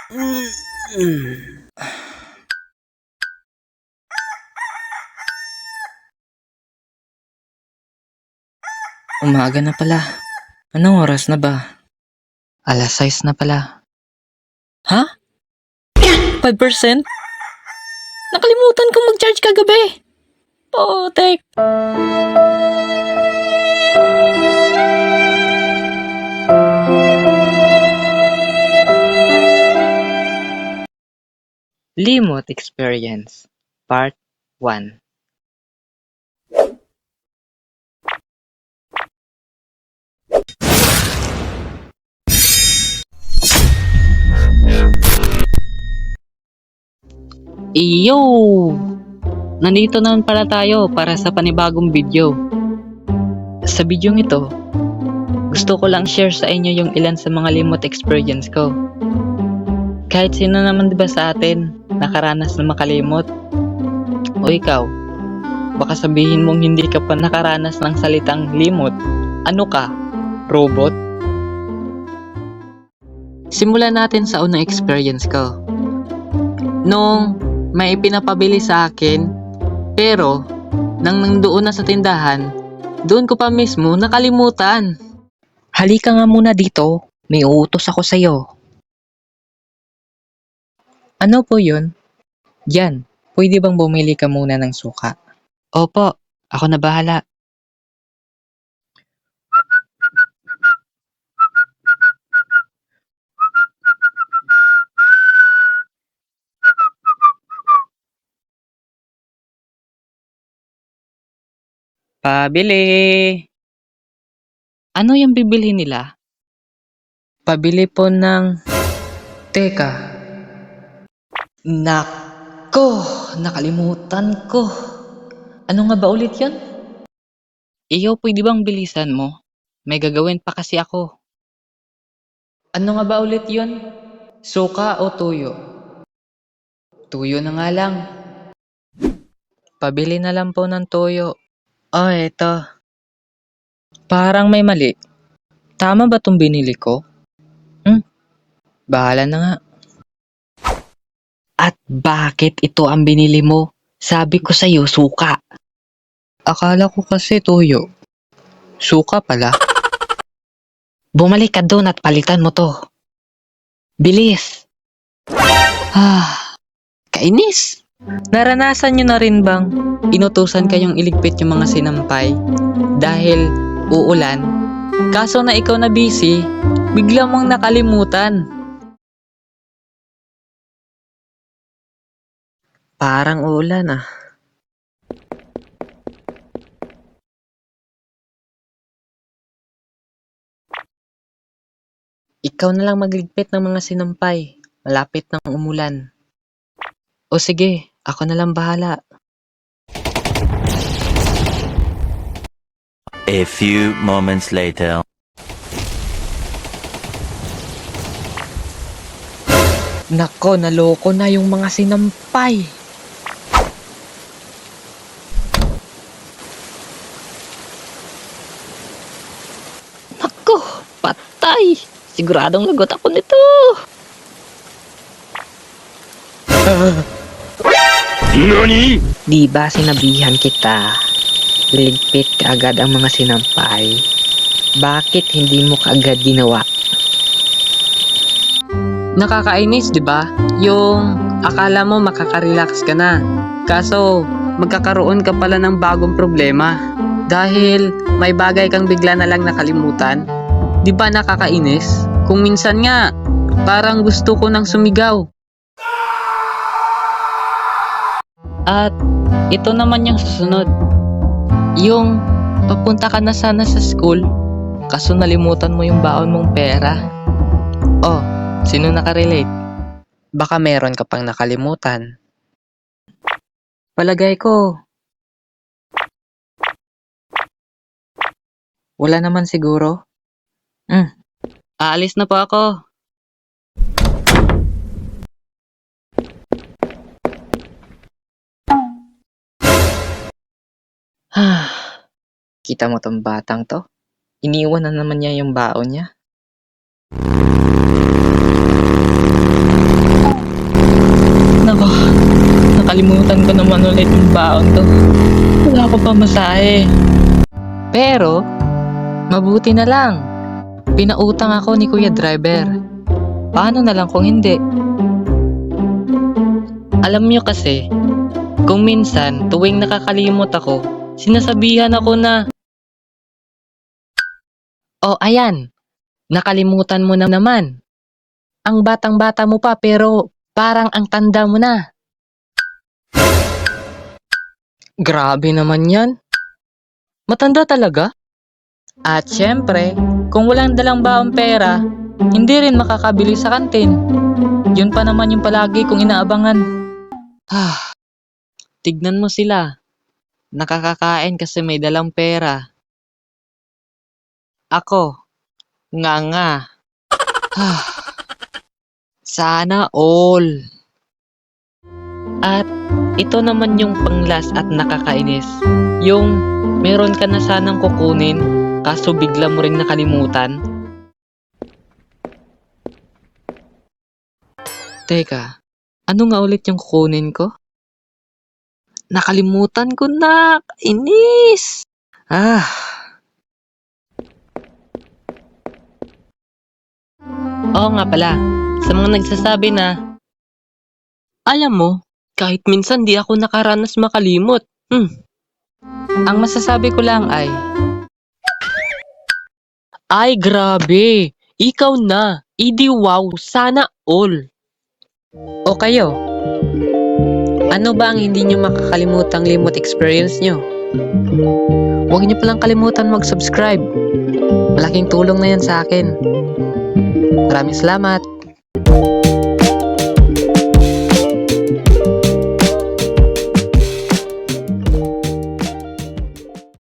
Umaga na pala. Anong oras na ba? 6:00 na pala. Ha? 5%? Nakalimutan kong mag-charge kagabi. Potek. Limot Experience Part 1. Iyo! Nandito naman pala tayo para sa panibagong video. Sa bidyong ito, gusto ko lang share sa inyo yung ilan sa mga limot experience ko. Kahit sino naman diba sa atin nakaranas na makalimot? O ikaw, baka sabihin mong hindi ka pa nakaranas ng salitang limot. Ano ka? Robot? Simulan natin sa unang experience ko. Nung may ipinapabili sa akin, pero nang nandoon na sa tindahan, doon ko pa mismo nakalimutan. Halika nga muna dito, may uutos ako sa'yo. Ano po yun? Yan, pwede bang bumili ka muna ng suka? Opo, ako na bahala. Pabili! Ano yung bibili nila? Pabili po ng... Teka. Nako, nakalimutan ko. Ano nga ba ulit yun? Iyo, pwede bang bilisan mo? May gagawin pa kasi ako. Ano nga ba ulit yun? Suka o tuyo? Tuyo na nga lang. Pabili na lang po ng tuyo. Oh, eto. Parang may mali. Tama ba tong binili ko? Bahala na nga. At bakit ito ang binili mo? Sabi ko sa'yo, suka. Akala ko kasi tuyo. Suka pala. Bumalik ka doon at palitan mo to. Bilis! Kainis! Naranasan nyo na rin bang inutusan kayong iligpit yung mga sinampay dahil uulan? Kaso na ikaw na busy, bigla mong nakalimutan. Parang uulan ah. Ikaw na lang magligpit ng mga sinampay. Malapit nang umulan. O sige, ako na lang bahala. A few moments later. Nako, naloko na yung mga sinampay. Nako, patay. Siguradong lagot ako nito. NANI?! Di ba sinabihan kita? Iligpit ka agad ang mga sinampay. Bakit hindi mo kaagad ginawa? Nakakainis, di ba? Yung akala mo makaka-relax ka na. Kaso, magkakaroon ka pala ng bagong problema. Dahil may bagay kang bigla na lang nakalimutan. Di ba nakakainis? Kung minsan nga, parang gusto ko nang sumigaw. At ito naman yung susunod. Yung papunta ka na sana sa school, kaso nalimutan mo yung baon mong pera. Oh, sino nakarelate? Baka meron ka pang nakalimutan. Palagay ko, wala naman siguro. Aalis na po ako. Kita mo tong batang to? Iniwan na naman niya yung baon niya. naman ulit yung baon to. Wala ko pa masahe. Pero, mabuti na lang. Pinautang ako ni Kuya Driver. Paano na lang kung hindi? Alam nyo kasi, kung minsan tuwing nakakalimot ako, sinasabihan ako na, "Oh, ayan, nakalimutan mo na naman. Ang batang-bata mo pa pero parang ang tanda mo na." Grabe naman yan. Matanda talaga? At syempre, kung walang dalang baong pera, hindi rin makakabili sa kantin. Yun pa naman yung palagi kong inaabangan. Tignan mo sila. Nakakakain kasi may dalang pera. Ako, nga. Sana all. At ito naman yung panglas at nakakainis. Yung meron ka na sanang kukunin, kaso bigla mo ring nakalimutan. Teka, ano nga ulit yung kukunin ko? Nakalimutan ko na! Inis! Oo nga pala, sa mga nagsasabi na, alam mo, kahit minsan di ako nakaranas makalimot. Ang masasabi ko lang ay grabe! Ikaw na! Idi wow! Sana all! O kayo? Ano ba ang hindi nyo makakalimutang limot experience nyo? Huwag nyo palang kalimutan mag-subscribe. Malaking tulong na yan sa akin. Maraming salamat!